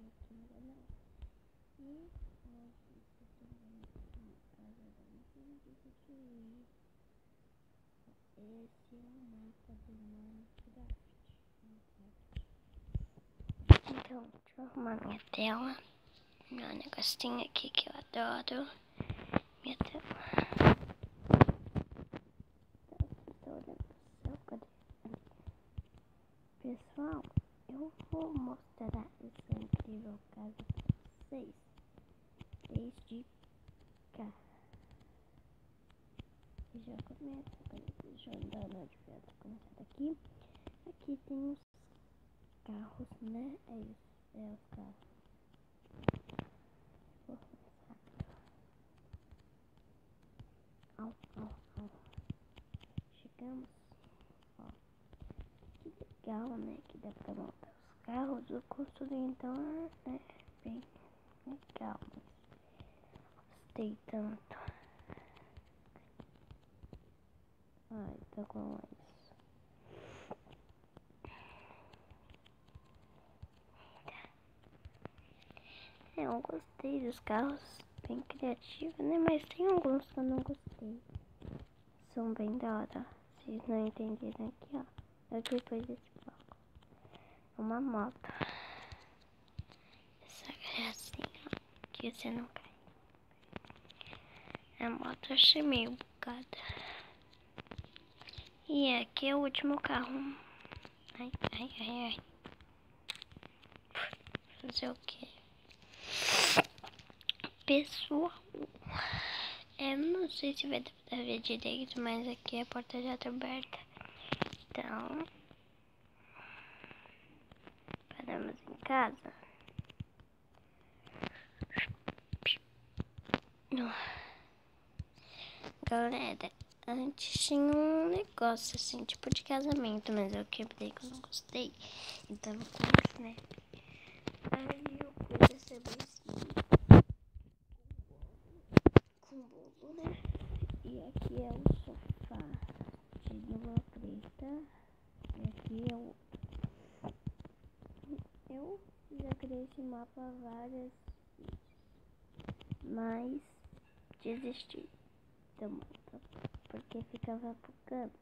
aqui ainda não. E hoje eu também na casa da minha família. Esse é o mapa do Minecraft. Então, deixa eu arrumar minha tela. Meu negocinho aqui que eu adoro. Minha tela. Tô olhando pro céu, cadê? Pessoal, eu vou mostrar essa incrível casa pra vocês. Desde cá. E já começa, deixa eu andar na diferença, começar daqui. Aqui tem os carros, né? É isso, é os carros. Vou começar. Au. Chegamos. Ó, que legal, né? Que dá pra montar os carros. Eu construí, então é bem legal. Gostei tanto. Ai, tá com isso. Eu gostei dos carros, bem criativos, né? Mas tem alguns que eu não gostei. São bem da hora. Vocês não entenderam aqui, ó. Aqui depois desse bloco. Uma moto. Essa gracinha, ó. Que você não cai. A moto eu achei meio bugada. E aqui é o último carro. Ai. Fazer o quê? Pessoal, eu não sei se vai dar pra ver direito, mas aqui a porta já tá aberta. Então, paramos em casa. Galera, antes tinha um negócio assim, tipo de casamento, mas eu quebrei que eu não gostei. Então eu com né? Aí eu pus essa mesinha com bolo, né? E aqui é o sofá de lua preta. E aqui é o... Eu já criei esse mapa várias vezes, mas desisti da mapa porque ficava bugando.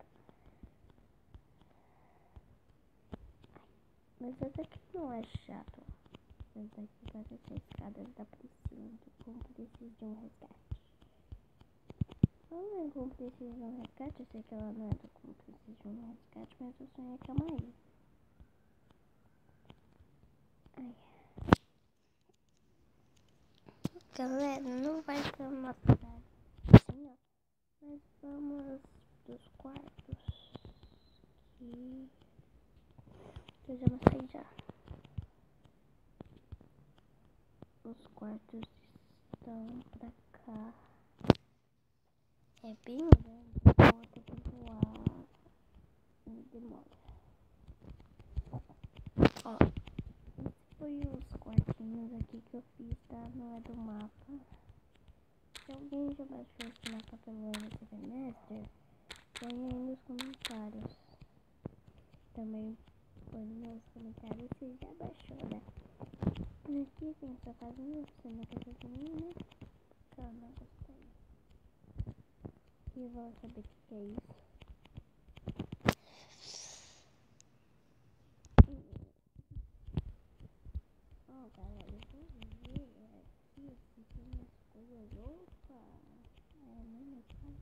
Mas essa aqui não é chato. Essa aqui parece a escada da piscina, como precisa de um resgate. Falando em como precisa de um resgate, eu sei que ela não é do como precisa de um resgate, mas o sonho é calma aí. Ai. Galera, não vai ser uma cidade assim, ó. Mas vamos dos quartos. Que eu já mostrei já. Os quartos estão pra cá. É bem grande, então eu tenho que voar e demora. Ó, esse foi os quartinhos aqui que eu fiz, tá? Não é do mapa. Se alguém já baixou esse mapa pelo MC Semestre, põe aí nos comentários. Também põe nos comentários se já baixou, né? Aqui tem sua casinha, você não quer casinha, né? Eu não gostei. E vou saber o que é isso. Ó, galera, eu vou ver aqui se tem umas coisas. Opa! É, nem me faz,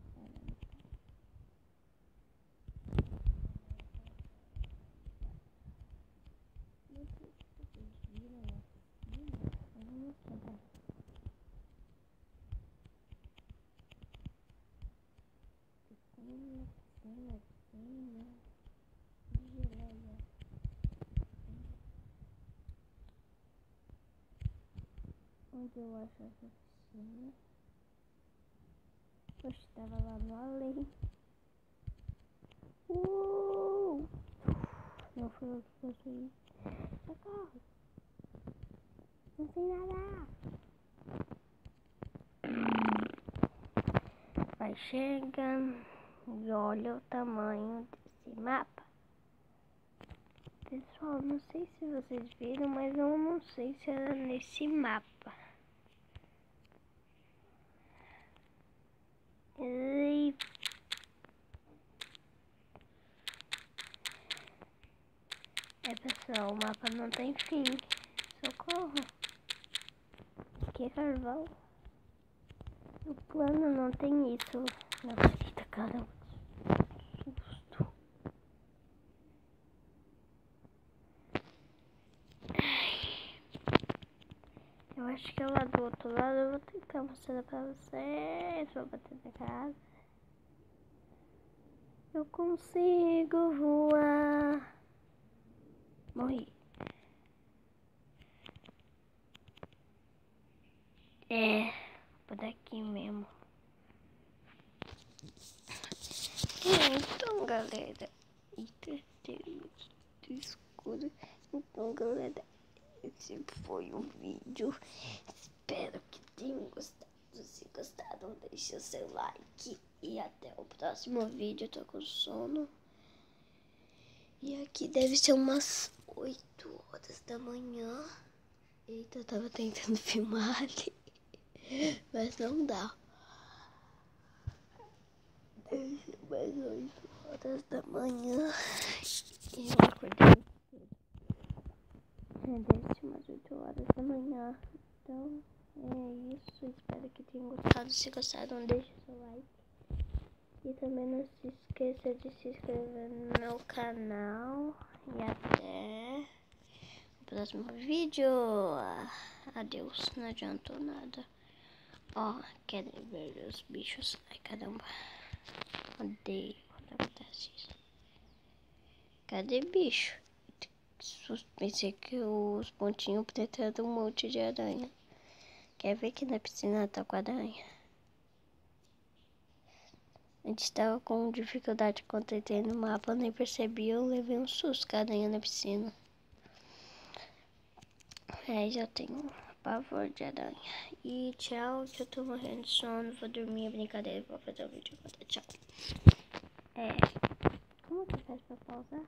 não sei se vocês viram aqui, eu vou mostrar. Piscina, geleia. Onde eu acho essa piscina? Poxa, tava lá no além. Não foi eu que construí. Socorro! Não sei nadar. Vai chegando e olha o tamanho desse mapa. Pessoal, não sei se vocês viram, mas eu não sei se era nesse mapa. E... pessoal, o mapa não tem fim. Socorro. Que carvão. O plano não tem isso. Nossa, eita, caramba. Susto. Eu acho que é lá do outro lado. Eu vou tentar mostrar pra vocês. Vou bater na casa. Eu consigo voar. Morri. É, por daqui mesmo. Então, galera. Eita, tem muito escuro. Então, galera, esse foi o vídeo. Espero que tenham gostado. Se gostaram, deixe o seu like. E até o próximo vídeo. Eu tô com sono. E aqui deve ser umas 8 horas da manhã. Eita, eu tava tentando filmar ali. Mas não dá. Deve ser mais 8 horas da manhã. E eu acordei cedo. Deve ser umas 8 horas da manhã. Então é isso. Espero que tenham gostado. Se gostaram, deixe seu like. E também não se esqueça de se inscrever no meu canal. E até o próximo vídeo. Adeus, não adiantou nada. Ó, querem ver os bichos? Ai, caramba. Odeio quando acontece isso. Cadê bicho? Pensei que os pontinhos pretos eram um monte de aranha. Quer ver que na piscina tá com aranha? A gente tava com dificuldade quando entrei no mapa, eu nem percebi, eu levei um susto com a aranha na piscina. Já tenho pavor de aranha. E tchau, que eu tô morrendo de sono, vou dormir, é brincadeira, vou fazer o vídeo agora, tchau. Como que faz pra pausar?